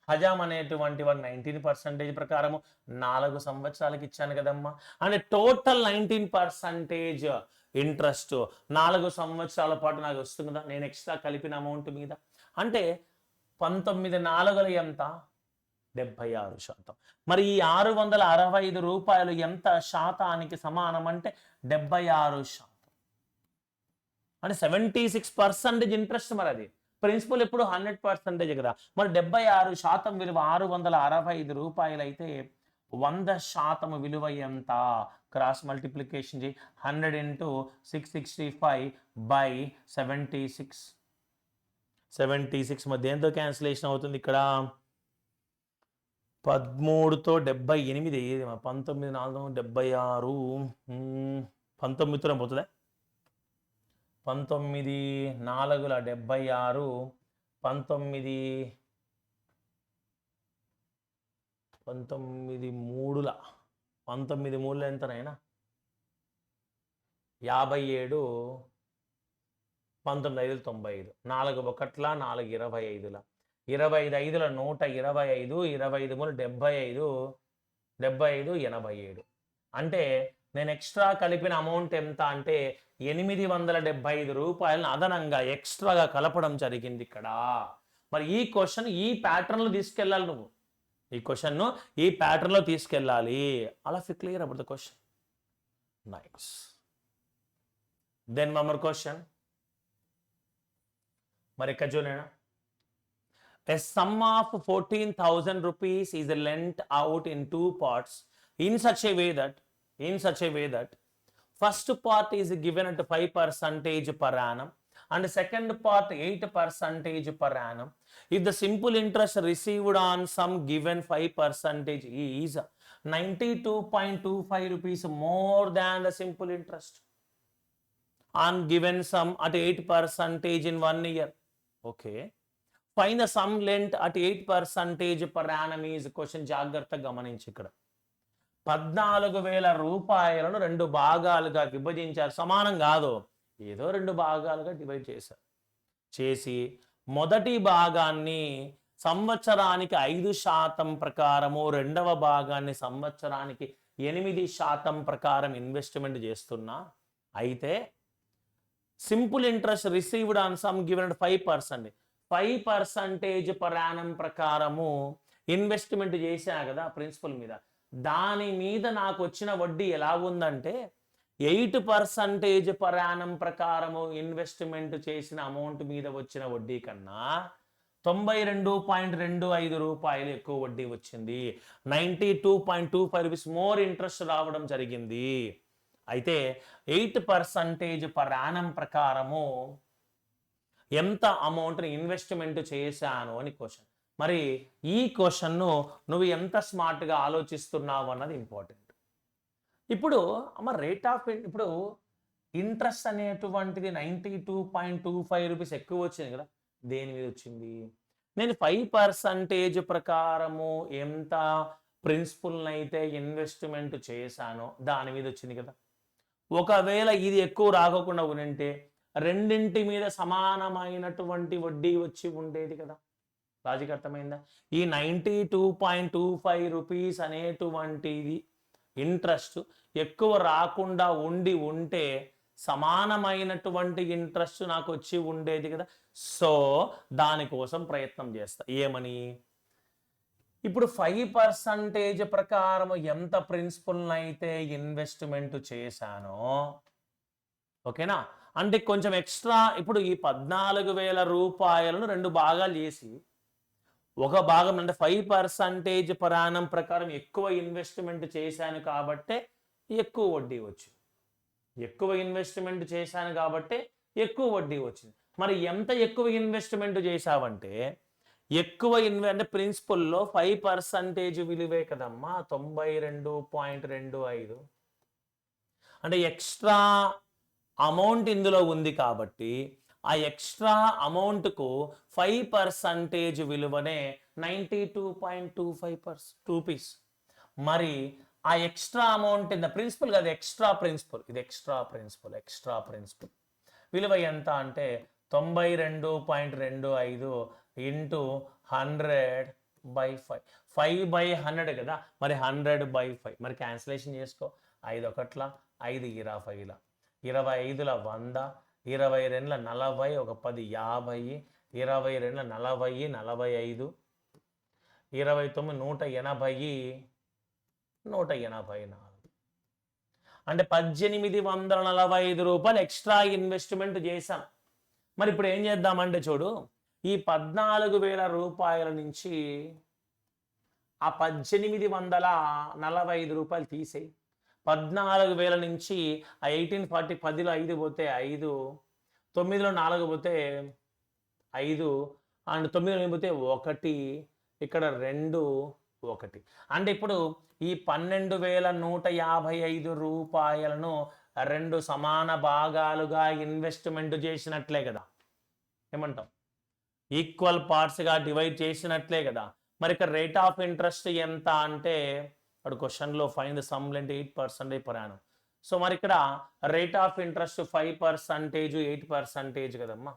హజాం అనేటువంటి 19% ప్రకారము 4 సంవత్సరాలకి ఇచ్చాను కదమ్మా. అంటే టోటల్ 19% ఇంట్రెస్ట్ 4 సంవత్సరాల పాటు నాకు వస్తుంది కదా నేను ఎక్స్ట్రా కలిపిన అమౌంట్ మీద. అంటే 19/4 ఎంత? 76%. మరి ఈ 665 రూపాయలు ఎంత శాతానికి సమానం అంటే 76%. అంటే 76% ఇంట్రెస్ట్. మరి అది ప్రిన్సిపల్ ఎప్పుడు 100% కదా. మరి 76% విలువ 665 రూపాయలు అయితే 100% విలువ ఎంత? క్రాస్ మల్టిప్లికేషన్ చేయి. 100 × 665/76. 76 మధ్య ఎంతో క్యాన్సిలేషన్ అవుతుంది ఇక్కడ? 13తో 78, 19 4 76, 19 పోతుందా? 19 4 76, 19 3 ఎంతనైనా 57, 19 5 95, 4 1 4 25, 25 5 125, 25 3 75, 75 87. అంటే నేను ఎక్స్ట్రా కలిపిన అమౌంట్ ఎంత అంటే 875 రూపాయలను అదనంగా ఎక్స్ట్రాగా కలపడం జరిగింది ఇక్కడ. మరి ఈ క్వశ్చన్ ఈ ప్యాటర్న్లో తీసుకెళ్ళాలి నువ్వు. ఈ క్వశ్చన్ను ఈ ప్యాటర్న్లో తీసుకెళ్ళాలి. అలా clear about the question. Nice. Then one more question. మరి ఇక్కడ చూడనా, a sum of 14,000 rupees is lent out in 2 parts in such a way that first part is given at 5% per annum and second part 8% per annum. If the simple interest received on some given 5% is 92.25 rupees more than the simple interest on given sum at 8% in 1 year. Okay. Find the sum lent at 8% per annum is question. జాగ్రత్తగా గమనించి ఇక్కడ 14,000 రూపాయలను 2 భాగాలుగా విభజించారు. సమానం కాదు, ఏదో 2 భాగాలుగా డివైడ్ చేశారు. చేసి మొదటి భాగాన్ని సంవత్సరానికి 5% ప్రకారము, రెండవ భాగాన్ని సంవత్సరానికి 8% ప్రకారం ఇన్వెస్ట్మెంట్ చేస్తున్నా. అయితే simple interest received on some given 5%, 5% per annum ప్రకారము ఇన్వెస్ట్మెంట్ చేశా కదా ప్రిన్సిపల్ మీద. దాని మీద నాకు వచ్చిన వడ్డీ ఎలా ఉందంటే 8% పర్ యానం ప్రకారము ఇన్వెస్ట్మెంట్ చేసిన అమౌంట్ మీద వచ్చిన వడ్డీ కన్నా 92.25 రూపాయలు ఎక్కువ వడ్డీ వచ్చింది. 92.25 రూపీస్ మోర్ ఇంట్రెస్ట్ రావడం జరిగింది. అయితే 8% పర్ యానం ప్రకారము ఎంత అమౌంట్ని ఇన్వెస్ట్మెంట్ చేశాను అని క్వశ్చన్. మరి ఈ క్వశ్చన్ను నువ్వు ఎంత స్మార్ట్గా ఆలోచిస్తున్నావు అన్నది ఇంపార్టెంట్. ఇప్పుడు అమ్మ రేట్ ఆఫ్ ఇప్పుడు ఇంట్రెస్ట్ అనేటువంటిది 92.25 రూపీస్ ఎక్కువ వచ్చింది కదా, దేని మీద వచ్చింది? నేను 5% ప్రకారము ఎంత ప్రిన్సిపల్నైతే ఇన్వెస్ట్మెంట్ చేశానో దాని మీద వచ్చింది కదా. ఒకవేళ ఇది ఎక్కువ రాకోకుండా ఉంటే రెండింటి మీద సమానమైనటువంటి వడ్డీ వచ్చి ఉండేది కదా. లాజిక్ అర్థమైందా? ఈ 92.25 రూపీస్ అనేటువంటిది ఇంట్రెస్ట్ ఎక్కువ రాకుండా ఉంటే సమానమైనటువంటి ఇంట్రెస్ట్ నాకు వచ్చి ఉండేది కదా. సో దానికోసం ప్రయత్నం చేస్తా. ఏమని? ఇప్పుడు 5% ప్రకారం ఎంత ప్రిన్సిపల్నైతే ఇన్వెస్ట్మెంట్ చేశానో, ఓకేనా, అంటే కొంచెం ఎక్స్ట్రా. ఇప్పుడు ఈ 14,000 రూపాయలను 2 భాగాలు చేసి ఒక భాగం అంటే 5% పరాణం ప్రకారం ఎక్కువ ఇన్వెస్ట్మెంట్ చేశాను కాబట్టే ఎక్కువ వడ్డీ వచ్చింది. ఎక్కువ ఇన్వెస్ట్మెంట్ చేశాను కాబట్టే ఎక్కువ వడ్డీ వచ్చింది. మరి ఎంత ఎక్కువ ఇన్వెస్ట్మెంట్ చేశావంటే ఎక్కువ అంటే ప్రిన్సిపల్లో 5% విలువే కదమ్మా 92.25. అంటే ఎక్స్ట్రా అమౌంట్ ఇందులో ఉంది కాబట్టి ఆ ఎక్స్ట్రా అమౌంట్కు 5% విలువనే 92.25 రూపీస్. మరి ఆ extra amount in the principal కాదు, ఎక్స్ట్రా ప్రిన్సిపల్, ఇది ఎక్స్ట్రా ప్రిన్సిపల్ విలువ ఎంత అంటే 92.25 ఇంటూ 100/5. 5/100 కదా, మరి 100/5. మరి క్యాన్సిలేషన్ చేసుకో. 5 1 5 25, 25 100, 22 40, 1 10 50, 22 40 45, 29 180, 184. అంటే 1845 రూపాయలు ఎక్స్ట్రా ఇన్వెస్ట్మెంట్ చేశాం. మరి ఇప్పుడు ఏం చేద్దామంటే చూడు, ఈ 14,000 రూపాయల నుంచి ఆ 1845 రూపాయలు తీసేయి. 14,000 నుంచి ఆ 1840, 10లో 5 పోతే 5, 9లో 4 పోతే 5, అండ్ 9లో పోతే 1, ఇక్కడ 2 1. అంటే ఇప్పుడు ఈ 12,155 రూపాయలను 2 సమాన భాగాలుగా ఇన్వెస్ట్మెంట్ చేసినట్లే కదా. ఏమంటాం? ఈక్వల్ పార్ట్స్గా డివైడ్ చేసినట్లే కదా. మరి ఇక్కడ రేట్ ఆఫ్ ఇంట్రెస్ట్ ఎంత అంటే అప్పుడు క్వశ్చన్లో find the sum lent 8% per annum. So మరి ఇక్కడ రేట్ ఆఫ్ ఇంట్రెస్ట్ 5%, 8% కదమ్మా.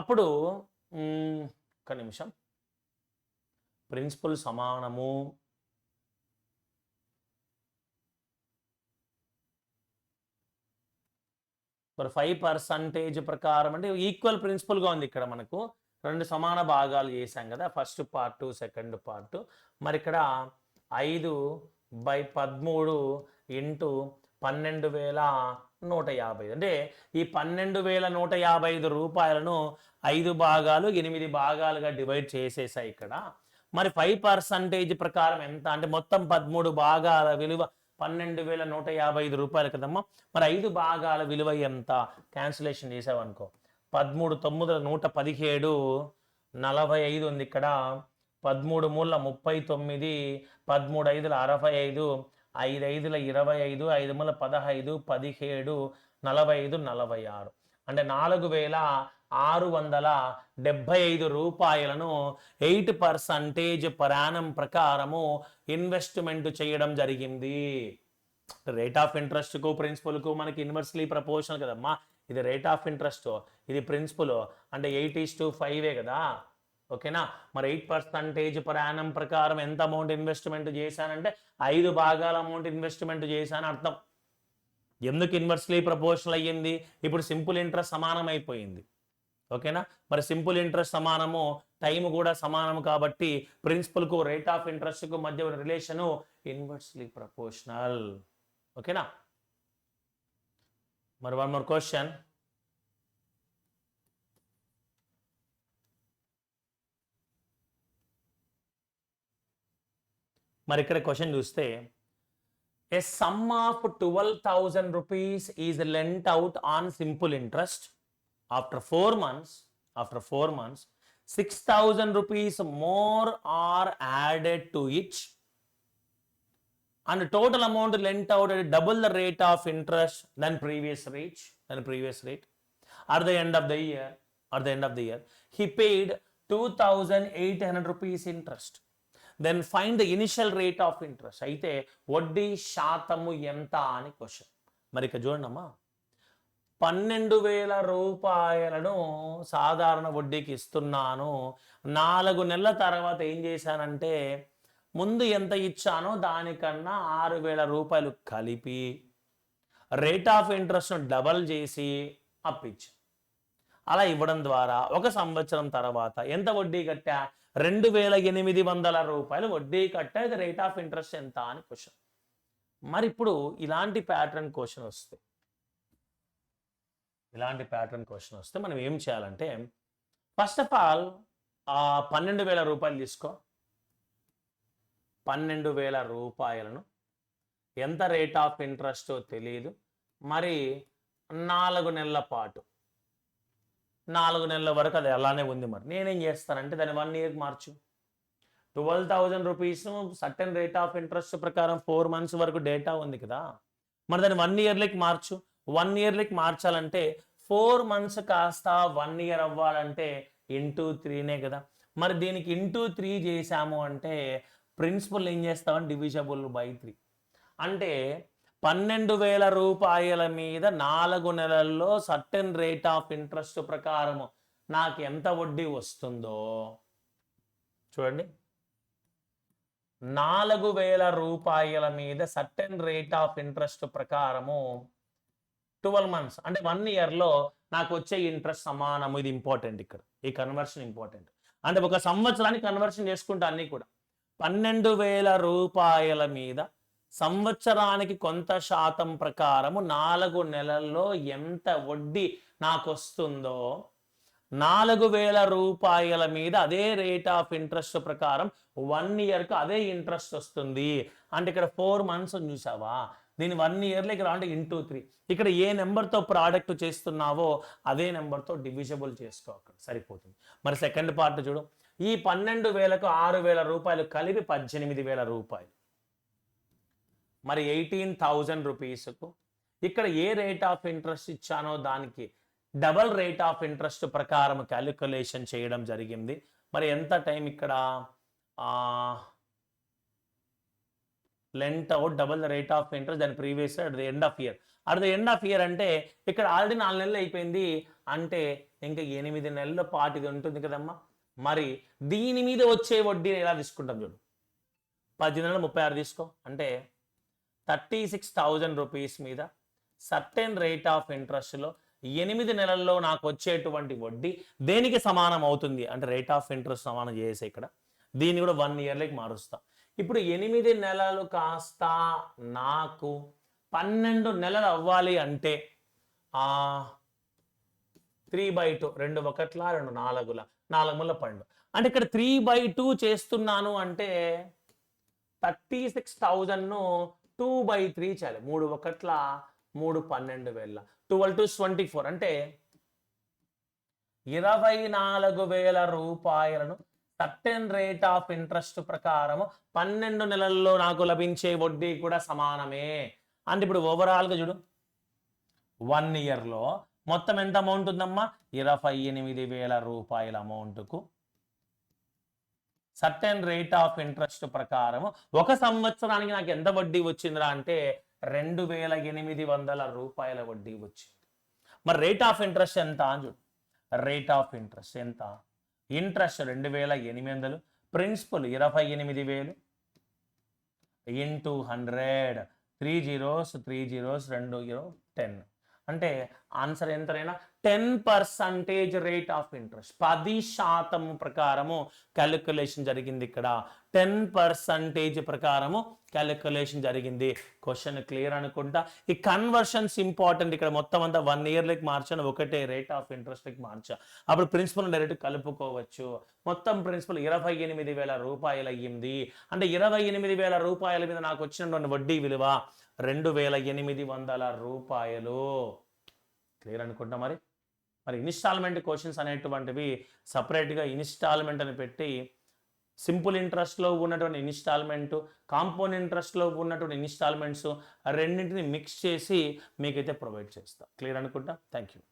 అప్పుడు ఒక్క నిమిషం, ప్రిన్సిపల్ సమానము మరి 5% ప్రకారం అంటే ఈక్వల్ ప్రిన్సిపల్గా ఉంది. ఇక్కడ మనకు 2 సమాన భాగాలు చేశాం కదా, ఫస్ట్ పార్ట్ సెకండ్ పార్ట్. మరి ఇక్కడ 5/13 ఇంటూ 12,150. అంటే ఈ 12,155 రూపాయలను 5 భాగాలు 8 భాగాలుగా డివైడ్ చేసేసాయి ఇక్కడ. మరి 5% ప్రకారం ఎంత అంటే మొత్తం 13 భాగాల విలువ 12,155 రూపాయలు కదమ్మా. మరి 5 భాగాల విలువ ఎంత? క్యాన్సిలేషన్ చేసావనుకో, 13 9 117, 45 ఉంది ఇక్కడ, 13 3 39, 13 5 65, 5 5 25, 5 3 15, 17, 45 46. అంటే 4,675 రూపాయలను 8% per annum ప్రకారము ఇన్వెస్ట్మెంట్ చేయడం జరిగింది. రేట్ ఆఫ్ ఇంట్రెస్ట్కు ప్రిన్సిపల్కు మనకి ఇన్వర్స్లీ ప్రపోర్షనల్ కదమ్మా. ఇది రేట్ ఆఫ్ ఇంట్రెస్ట్, ఇది ప్రిన్సిపల్, అంటే 8:5 కదా. ఓకేనా? మరి 8% per annum ప్రకారం ఎంత అమౌంట్ ఇన్వెస్ట్మెంట్ చేశానంటే 5 భాగాల అమౌంట్ ఇన్వెస్ట్మెంట్ చేశాను అర్థం. ఎందుకు ఇన్వర్స్లీ ప్రపోర్షనల్ అయ్యింది? ఇప్పుడు సింపుల్ ఇంట్రెస్ట్ సమానం అయిపోయింది. ఓకేనా? మరి సింపుల్ ఇంట్రెస్ట్ సమానము, టైం కూడా సమానము కాబట్టి ప్రిన్సిపల్కు రేట్ ఆఫ్ ఇంట్రెస్ట్కు మధ్య రిలేషను ఇన్వర్స్లీ ప్రపోర్షనల్. ఓకేనా? మరి వన్ మోర్ క్వశ్చన్. మరి ఇక్కడ క్వశ్చన్ చూస్తే, a sum of 12,000 rupees is lent out on simple interest. After 4 months, 6,000 rupees more are added to it and total amount lent out at double the rate of interest than previous rate. At the end of the year, he paid 2,800 rupees interest. Then find the initial rate of interest. అయితే వడ్డీ శాతము ఎంత అని క్వశ్చన్. మరి ఇక చూడండమ్మా, 12,000 రూపాయలను సాధారణ వడ్డీకి ఇస్తున్నాను. 4 నెలల తర్వాత ఏం చేశానంటే ముందు ఎంత ఇచ్చానో దానికన్నా 6,000 రూపాయలు కలిపి రేట్ ఆఫ్ ఇంట్రెస్ట్ను డబల్ చేసి అప్పించు. అలా ఇవ్వడం ద్వారా 1 సంవత్సరం తర్వాత ఎంత వడ్డీ కట్టా? 2,800 రూపాయలు వడ్డీ కట్టా. ఇది రేట్ ఆఫ్ ఇంట్రెస్ట్ ఎంత అని క్వశ్చన్. మరి ఇప్పుడు ఇలాంటి ప్యాటర్న్ క్వశ్చన్ వస్తే మనం ఏం చేయాలంటే ఫస్ట్ ఆఫ్ ఆల్ 12,000 రూపాయలు తీసుకో. 12,000 రూపాయలను ఎంత రేట్ ఆఫ్ ఇంట్రెస్టో తెలియదు, మరి 4 నెలల పాటు 4 నెలల వరకు అది అలానే ఉంది. మరి నేనేం చేస్తానంటే దాన్ని 1 ఇయర్కి మార్చు. 12,000 rupees certain rate of interest ప్రకారం 4 months వరకు డేటా ఉంది కదా, మరి దాన్ని 1 ఇయర్లోకి మార్చు. 1 ఇయర్లోకి మార్చాలంటే 4 months కాస్త 1 ఇయర్ అవ్వాలంటే ఇంటూ 3నే కదా. మరి దీనికి ఇంటూ 3 చేశాము అంటే ప్రిన్సిపల్ ఏం చేస్తామని డివిజబుల్ బై 3 అంటే 12,000 రూపాయల మీద 4 నెలల్లో సర్టెన్ రేట్ ఆఫ్ ఇంట్రెస్ట్ ప్రకారము నాకు ఎంత వడ్డీ వస్తుందో చూడండి. 4,000 రూపాయల మీద సర్టెన్ రేట్ ఆఫ్ ఇంట్రెస్ట్ ప్రకారము 12 months అంటే 1 ఇయర్లో నాకు వచ్చే ఇంట్రెస్ట్ సమానము. ఇది ఇంపార్టెంట్, ఇక్కడ ఈ కన్వర్షన్ ఇంపార్టెంట్. అంటే 1 సంవత్సరానికి కన్వర్షన్ చేసుకుంటా అన్నీ కూడా. 12,000 రూపాయల మీద సంవత్సరానికి కొంత శాతం ప్రకారము 4 నెలల్లో ఎంత వడ్డీ నాకు వస్తుందో 4,000 రూపాయల మీద అదే రేట్ ఆఫ్ ఇంట్రెస్ట్ ప్రకారం 1 ఇయర్కు అదే ఇంట్రెస్ట్ వస్తుంది. అంటే ఇక్కడ 4 months చూసావా, దీని 1 ఇయర్లోకి రావంటే ఇంటూ 3. ఇక్కడ ఏ నెంబర్తో ప్రోడక్ట్ చేస్తున్నావో అదే నెంబర్తో డివిజబుల్ చేసుకో, అక్కడ సరిపోతుంది. మరి సెకండ్ పార్ట్ చూడు. ఈ 12,000కు 6,000 రూపాయలు కలిపి 18,000 రూపాయలు. మరి 18,000 రూపీస్కు ఇక్కడ ఏ రేట్ ఆఫ్ ఇంట్రెస్ట్ ఇచ్చానో దానికి డబల్ రేట్ ఆఫ్ ఇంట్రెస్ట్ ప్రకారం క్యాలిక్యులేషన్ చేయడం జరిగింది. మరి ఎంత టైం ఇక్కడ lent out double rate of interest దాని previous at the end of year. At the end of year అంటే ఇక్కడ ఆల్రెడీ 4 నెలలు అయిపోయింది, అంటే ఇంకా 8 నెలల పాటు ఇది ఉంటుంది కదమ్మా. మరి దీని మీద వచ్చే వడ్డీని ఎలా తీసుకుంటాం చూడు. 10 నెలలు 36 తీసుకో, అంటే 36,000 రూపీస్ మీద సర్టెన్ రేట్ ఆఫ్ ఇంట్రెస్ట్లో 8 నెలల్లో నాకు వచ్చేటువంటి వడ్డీ దేనికి సమానం అవుతుంది అంటే రేట్ ఆఫ్ ఇంట్రెస్ట్ సమానం చేసే ఇక్కడ దీన్ని కూడా 1 ఇయర్లోకి మారుస్తా. ఇప్పుడు 8 నెలలు కాస్త నాకు 12 నెలలు అవ్వాలి అంటే 3/2 2 1 2 4 4 మూల 12 అంటే ఇక్కడ 3/2 చేస్తున్నాను అంటే 36,000ను 2/3 చేయాలి. 3 1 3 12,000 12 2 24 అంటే 24,000 రూపాయలను సర్టెన్ రేట్ ఆఫ్ ఇంట్రెస్ట్ ప్రకారము 12 నెలల్లో నాకు లభించే వడ్డీ కూడా సమానమే. అంటే ఇప్పుడు ఓవరాల్గా చూడు 1 ఇయర్లో మొత్తం ఎంత అమౌంట్ ఉందమ్మా 28,000 రూపాయల అమౌంట్కు సర్టెన్ రేట్ ఆఫ్ ఇంట్రెస్ట్ ప్రకారము 1 సంవత్సరానికి నాకు ఎంత వడ్డీ వచ్చిందిరా అంటే 2,800 రూపాయల వడ్డీ వచ్చింది. మరి రేట్ ఆఫ్ ఇంట్రెస్ట్ ఎంత అని చూడు. రేట్ ఆఫ్ ఇంట్రెస్ట్ ఎంత? Interest 2,800, principal 28,000 into 100 3 zeros 3 zeros 2 10 అంటే ఆన్సర్ ఎంతైనా 10% రేట్ ఆఫ్ ఇంట్రెస్ట్ 10% ప్రకారము క్యాలిక్యులేషన్ జరిగింది. ఇక్కడ 10% ప్రకారము క్యాలిక్యులేషన్ జరిగింది. క్వశ్చన్ క్లియర్ అనుకుంటా. ఈ కన్వర్షన్స్ ఇంపార్టెంట్. ఇక్కడ మొత్తం అంతా 1 ఇయర్లోకి మార్చాను, ఒకటే రేట్ ఆఫ్ ఇంట్రెస్ట్కి మార్చా. అప్పుడు ప్రిన్సిపల్ డైరెక్ట్ కలుపుకోవచ్చు. మొత్తం ప్రిన్సిపల్ 28,000 రూపాయలు అయ్యింది. అంటే 28,000 రూపాయల మీద నాకు వచ్చినటువంటి వడ్డీ విలువ 2,800 రూపాయలు. క్లియర్ అనుకుంటా. మరి మరి ఇన్స్టాల్మెంట్ క్వశ్చన్స్ అనేటువంటివి సపరేట్గా ఇన్స్టాల్మెంట్ అని పెట్టి సింపుల్ ఇంట్రెస్ట్లో ఉన్నటువంటి ఇన్స్టాల్మెంట్, కాంపౌండ్ ఇంట్రెస్ట్లో ఉన్నటువంటి ఇన్స్టాల్మెంట్స్ రెండింటిని మిక్స్ చేసి మీకైతే ప్రొవైడ్ చేస్తా. క్లియర్ అనుకుంటా. Thank you.